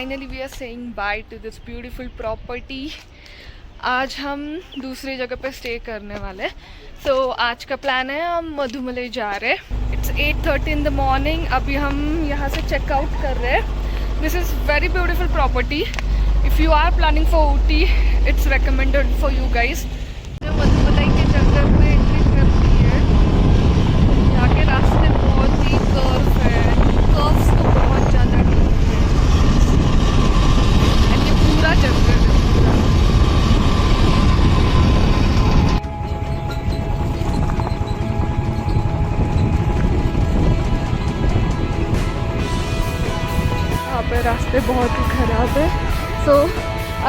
finally we are saying bye to this beautiful property. आज हम दूसरी जगह पे स्टे करने वाले हैं. So आज का प्लान है हम मधुमलाई जा रहे हैं. It's 8:30 in the morning. अभी हम यहाँ से चेकआउट कर रहे हैं. This is very beautiful property. If you are planning for Ooty, it's recommended for you guys. Mudumalai के जंगल में एंट्री करती है. यहाँ के रास्ते बहुत ही कर्व है. कर्व्स तो बहुत ज़्यादा है. एंड ये पूरा जंगल है. यहाँ पे रास्ते बहुत ही ख़राब है. सो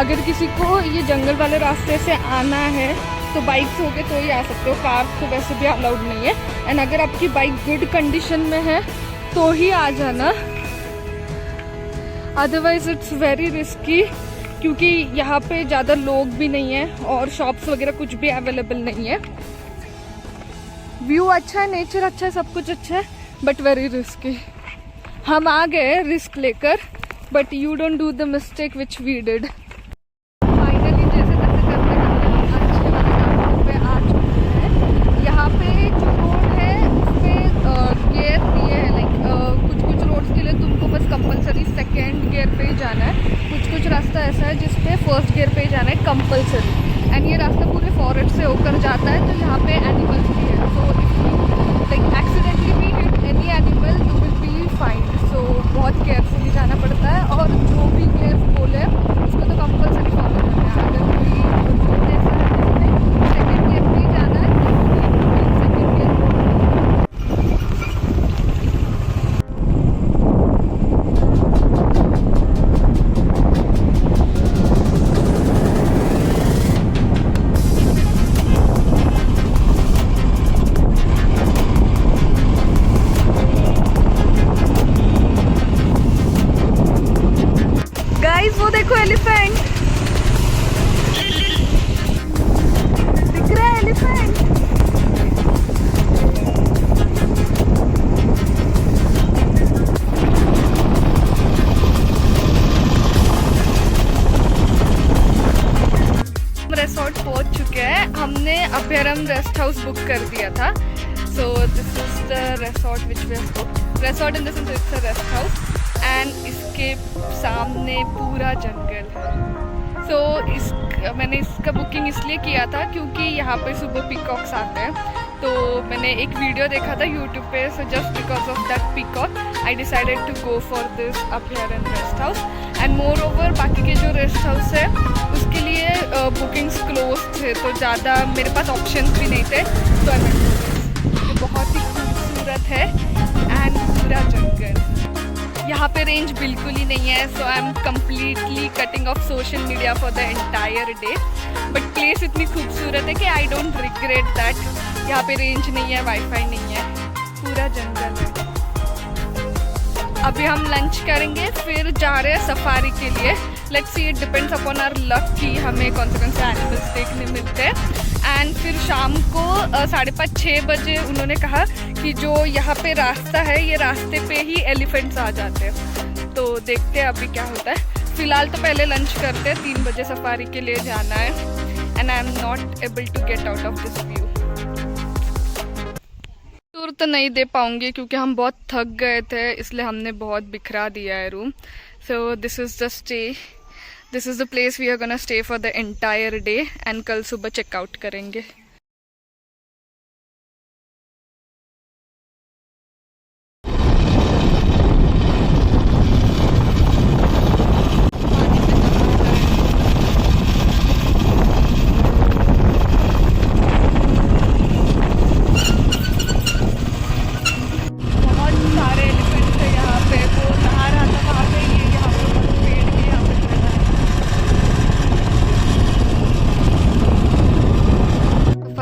अगर किसी को ये जंगल वाले रास्ते से आना है तो बाइक्स हो गए तो ही आ सकते हो. कार तो वैसे भी अलाउड नहीं है. एंड अगर आपकी बाइक गुड कंडीशन में है तो ही आ जाना. अदरवाइज इट्स वेरी रिस्की क्योंकि यहाँ पे ज़्यादा लोग भी नहीं है और शॉप्स वगैरह कुछ भी अवेलेबल नहीं है. व्यू अच्छा है, नेचर अच्छा है, सब कुछ अच्छा है, बट वेरी रिस्की. हम आ गए रिस्क लेकर, but you don't do the mistake which we did. Finally जैसे तैसे करते करते अच्छे वाले रास्ते पे आ चुके हैं. यहाँ पे जो रोड है उसमें गियर दिए हैं. लाइक कुछ कुछ रोड्स के लिए तुमको बस कंपलसरी सेकेंड गियर पे ही जाना है. कुछ रास्ता ऐसा है जिसपे फर्स्ट गियर पे ही जाना है कंपलसरी. एंड ये रास्ता पूरे फॉरेस्ट से होकर जाता है. तो यहाँ पे एनिमल्स भी है. So if you like accidentally भी hit any animal you will be fine. So बहुत केयरफुली जाना पड़ता है. और जो भी गियर बोले उसको तो कंपलसरी फॉलो करना है. अगर कोई रोड ऐसा है जिसमें सेकेंड गियर पे ही जाना है तो सेकेंड गियर. वो देखो एलिफेंट दिख रहा है. एलिफेंट रिसोर्ट पहुंच चुके हैं. हमने अभ्यारण्य रेस्ट हाउस बुक कर दिया था. So this is the resort which we have booked. Resort in the sense it's a rest house. And इसके सामने पूरा जंगल है. सो मैंने इसका बुकिंग इसलिए किया था क्योंकि यहाँ पे सुबह पीकॉक्स आते हैं. तो मैंने एक वीडियो देखा था यूट्यूब पे. So just because of that peacock I decided to go for this अभ्यारण्य rest house. And moreover बाकी के जो रेस्ट हाउस है उसके लिए बुकिंग्स क्लोज थे तो ज़्यादा मेरे पास ऑप्शंस भी नहीं थे. तो बहुत ही खूबसूरत है एंड पूरा जंगल. यहाँ पे रेंज बिल्कुल ही नहीं है. So I am completely cutting off social media for the entire day. But place इतनी खूबसूरत है कि आई डोंट रिग्रेट दैट. यहाँ पे रेंज नहीं है, वाईफाई नहीं है, पूरा जंगल है. अभी हम लंच करेंगे फिर जा रहे हैं सफारी के लिए. Let's see, it depends upon our luck कि हमें कौन से एनिमल्स देखने मिलते हैं. एंड फिर शाम को 5:30-6 बजे उन्होंने कहा कि जो यहाँ पे रास्ता है ये रास्ते पे ही एलिफेंट्स आ जाते हैं. तो देखते हैं अभी क्या होता है. फिलहाल तो पहले लंच करते हैं. 3 बजे सफारी के लिए जाना है. And I am not able to get out of this view. Tour तो नहीं दे पाऊंगी क्योंकि हम बहुत थक गए थे, इसलिए हमने बहुत बिखरा दिया है room. So this is the stay. This is the place we are gonna stay for the entire day. And कल सुबह चेकआउट करेंगे.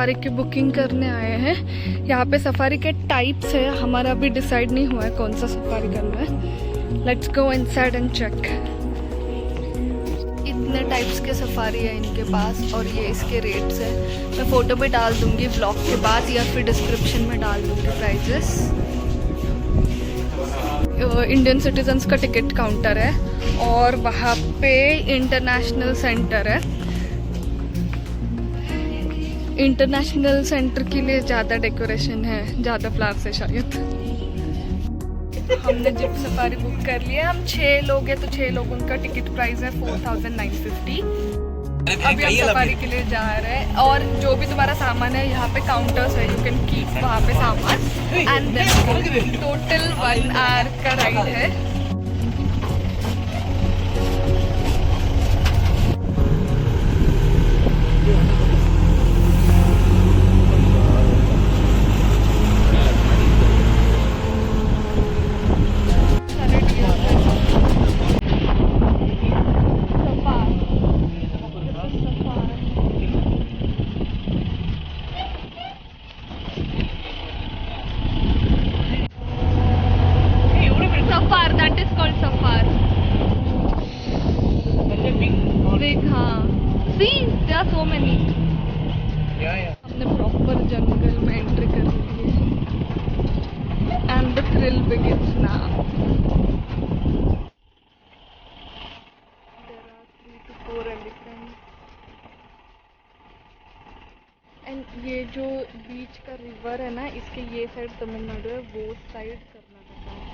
सफारी की बुकिंग करने आए हैं. यहाँ पे सफारी के टाइप्स है. हमारा अभी डिसाइड नहीं हुआ है कौन सा सफारी करना है. Let's go inside and check. इतने टाइप्स के सफारी है इनके पास और ये इसके रेट्स है. मैं फ़ोटो पे डाल दूँगी ब्लॉग के बाद या फिर डिस्क्रिप्शन में डाल दूँगी प्राइजेस. इंडियन सिटीजन्स का टिकट काउंटर है और वहाँ पे इंटरनेशनल सेंटर है। इंटरनेशनल सेंटर के लिए ज़्यादा डेकोरेशन है, ज़्यादा फ्लावर्स है शायद। हमने जिप सफारी बुक कर लिया। हम 6 लोग हैं तो 6 लोगों का टिकट प्राइस है 4950। अभी हम सफारी के लिए जा रहे हैं और जो भी तुम्हारा सामान है यहाँ पे काउंटर्स है, यू कैन कीप वहाँ पे सामान एंड देन टोटल 1 आवर का राइड है। Safar, that is called Safar. Big, हाँ. See, there are so many. हमने प्रॉपर जंगल में एंट्री कर ली है and the thrill begins now. There are 3 to 4 elephants. And ये जो बीच का रिवर है ना, इसके ये साइड तमिलनाडु है, वो साइड कर्नाटक है।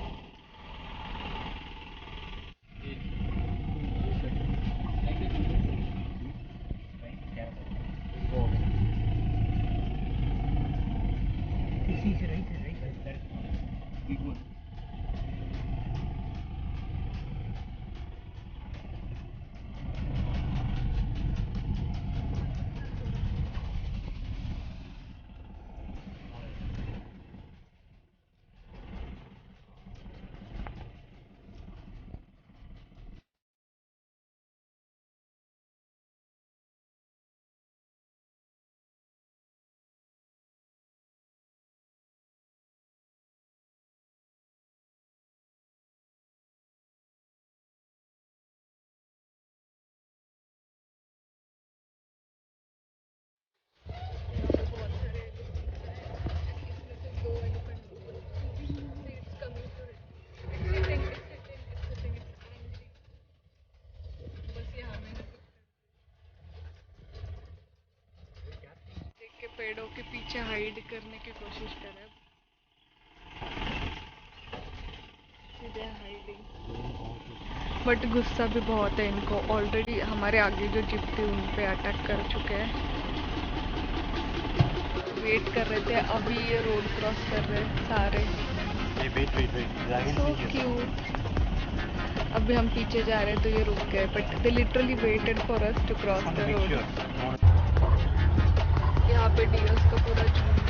पेड़ों के पीछे हाइड करने की कोशिश कर रहे हैं, बट गुस्सा भी बहुत है इनको। ऑलरेडी हमारे आगे जो जीप थी उन पे अटैक कर चुके हैं। वेट कर रहे थे, अभी ये रोड क्रॉस कर रहे हैं सारे। So cute. अभी हम पीछे जा रहे हैं तो ये रुक गए, but they literally waited for us to cross the road. यहाँ पे डियर्स का पूरा झुंड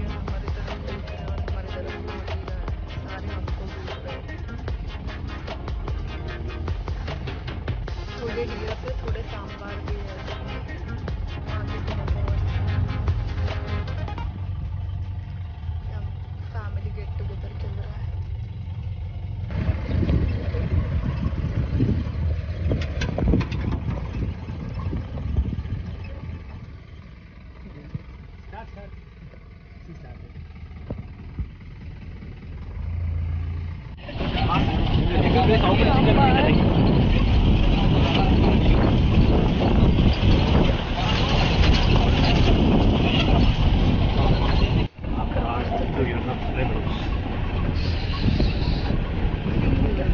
हमारी तरफ देख रहे हैं और हमारी तरफ देख रहे हैं, सारे हमको घूर रहे हैं। थोड़े डियर्स है, थोड़े सांबार भी है। फैमिली गेट टुगेदर चल रहा है।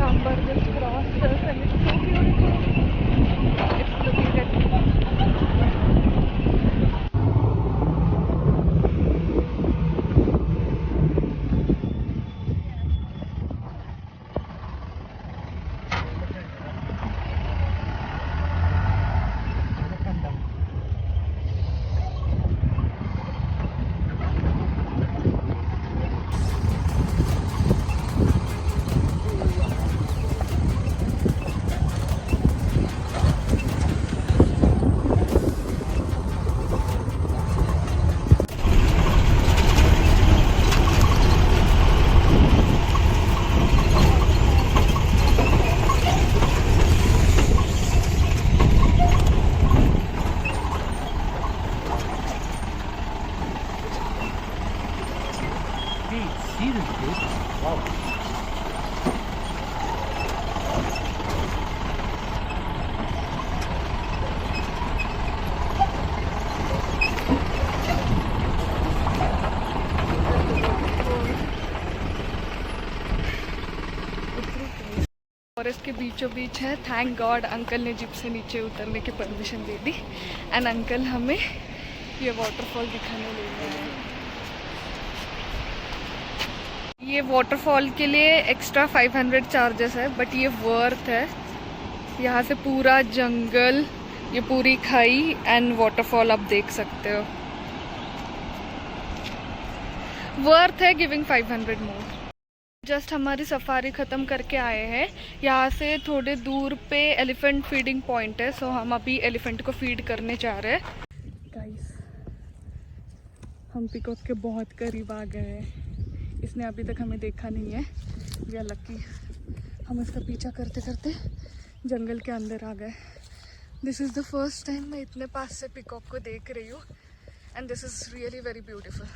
Sambar just crossed us and it's so beautiful. It's looking at me. Forest के बीचों बीच है। थैंक गॉड अंकल ने जिप से नीचे उतरने की permission they the and uncle हमें ये वाटरफॉल दिखाने ले गए हैं। ये वाटरफॉल के लिए एक्स्ट्रा 500 चार्जेस है, बट ये वर्थ है। यहाँ से पूरा जंगल, ये पूरी खाई एंड वाटरफॉल आप देख सकते हो। वर्थ है गिविंग 500 मोर। जस्ट हमारी सफारी ख़त्म करके आए हैं। यहाँ से थोड़े दूर पे एलिफेंट फीडिंग पॉइंट है, सो हम अभी एलिफेंट को फीड करने जा रहे हैं। गाइस, हम पिकॉक के बहुत करीब आ गए हैं। इसने अभी तक हमें देखा नहीं है। We are lucky. हम इसका पीछा करते करते जंगल के अंदर आ गए। This is the first time मैं इतने पास से पिकॉक को देख रही हूँ and this is really very beautiful.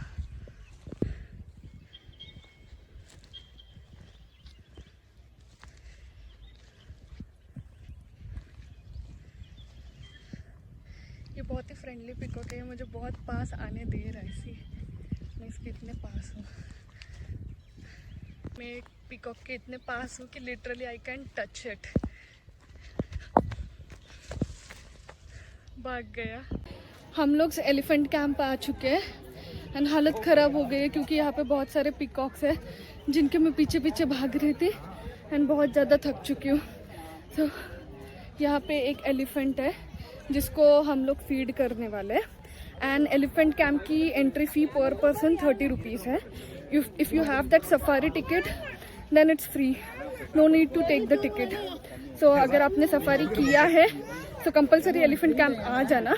ये बहुत ही फ्रेंडली पिकॉक है। मुझे बहुत पास आने दे रहा है, इसी मैं इसके इतने पास हूँ। मैं पिकॉक के इतने पास हूँ कि literally I can touch it. भाग गया। हम लोग एलिफेंट कैंप आ चुके हैं एंड हालत ख़राब हो गई है क्योंकि यहाँ पे बहुत सारे पिकॉक्स हैं जिनके मैं पीछे पीछे भाग रही थी एंड बहुत ज़्यादा थक चुकी हूँ। तो यहाँ पे एक एलिफेंट है जिसको हम लोग फीड करने वाले हैं एंड एलिफेंट कैंप की entry fee per person 30 rupees है। If you have that safari ticket then it's free, no need to take the ticket. So अगर आपने सफारी किया है तो कंपलसरी एलिफेंट कैंप आ जाना।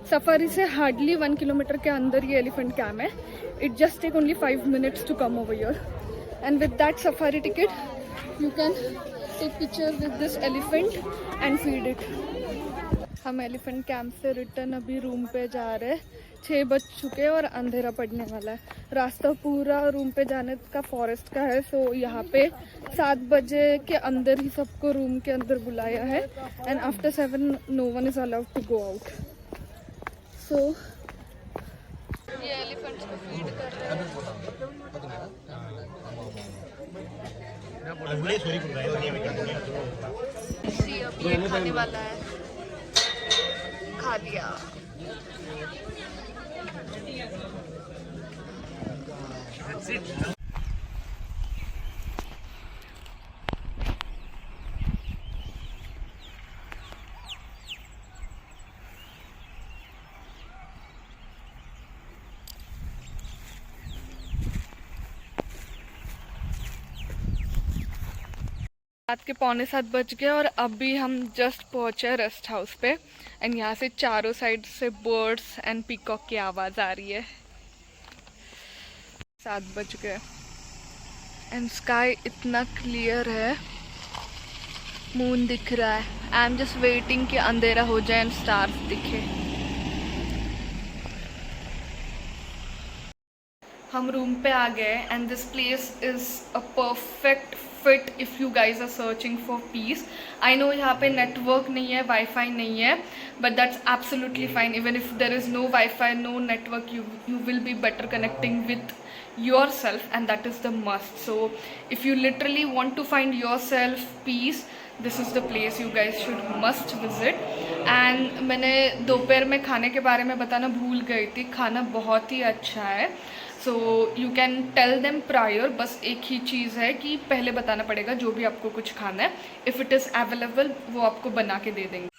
सफारी से हार्डली 1 किलोमीटर के अंदर ये एलिफेंट कैंप है। It just take only 5 minutes to come over here and with that safari ticket you can take picture with this elephant and feed it. हम elephant camp से return अभी room पे जा रहे हैं। 6 बज चुके हैं और अंधेरा पड़ने वाला है। रास्ता पूरा रूम पे जाने का फॉरेस्ट का है, सो यहाँ पे 7 बजे के अंदर ही सबको रूम के अंदर बुलाया है and after 7 no one is allowed to go out. So ये एलिफेंट्स को फीड कर रहे हैं। अभी ये खाने वाला है, खा लिया। रात के 6:45 बज गए और अभी हम जस्ट पहुंचे रेस्ट हाउस पे एंड यहाँ से चारों साइड से बर्ड्स एंड पीकॉक की आवाज़ आ रही है। 7 बज गए एंड स्काई इतना क्लियर है, मून दिख रहा है। आई एम जस्ट वेटिंग कि अंधेरा हो जाए एंड स्टार्स दिखे। हम रूम पे आ गए and this place is a perfect fit if you guys are searching for peace. I know यहाँ पे नेटवर्क नहीं है, वाईफाई नहीं है, but that's absolutely fine. Even if there is no wifi, no network, you will be better connecting with yourself and that is the must. So if you literally want to find yourself peace, this is the place you guys should must visit. And मैंने दोपहर में खाने के बारे में बताना भूल गई थी। खाना बहुत ही अच्छा है, so you can tell them prior. बस एक ही चीज़ है कि पहले बताना पड़ेगा जो भी आपको कुछ खाना है। इफ़ इट इज़ अवेलेबल वो आपको बना के दे देंगे।